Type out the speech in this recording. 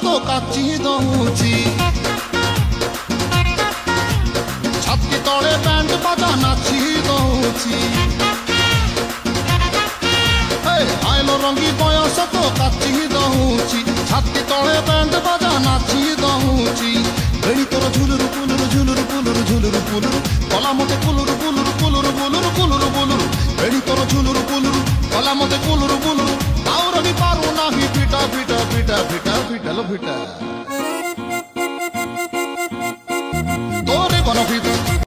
तो काची दउची छाती तले बैंड बाजा नाची दउची आइलो रंगी बयस तो काची दउची छाती तले बैंड बाजा नाची दउची बेड़ी तोर झुलुरु पुलुरु झुलुरु पुलुरु झुलुरु पुलुरु कला मते पुलुरु पुलुरु पुलुरु पुलुरु पुलुरु पुलुरु बेड़ी तोर झुलुरु पुलुरु कला मते पुलुरु पुलुरु आउर भी पारू नाही पिटा पिटा पिटा पिटा पिटा लो पिटा।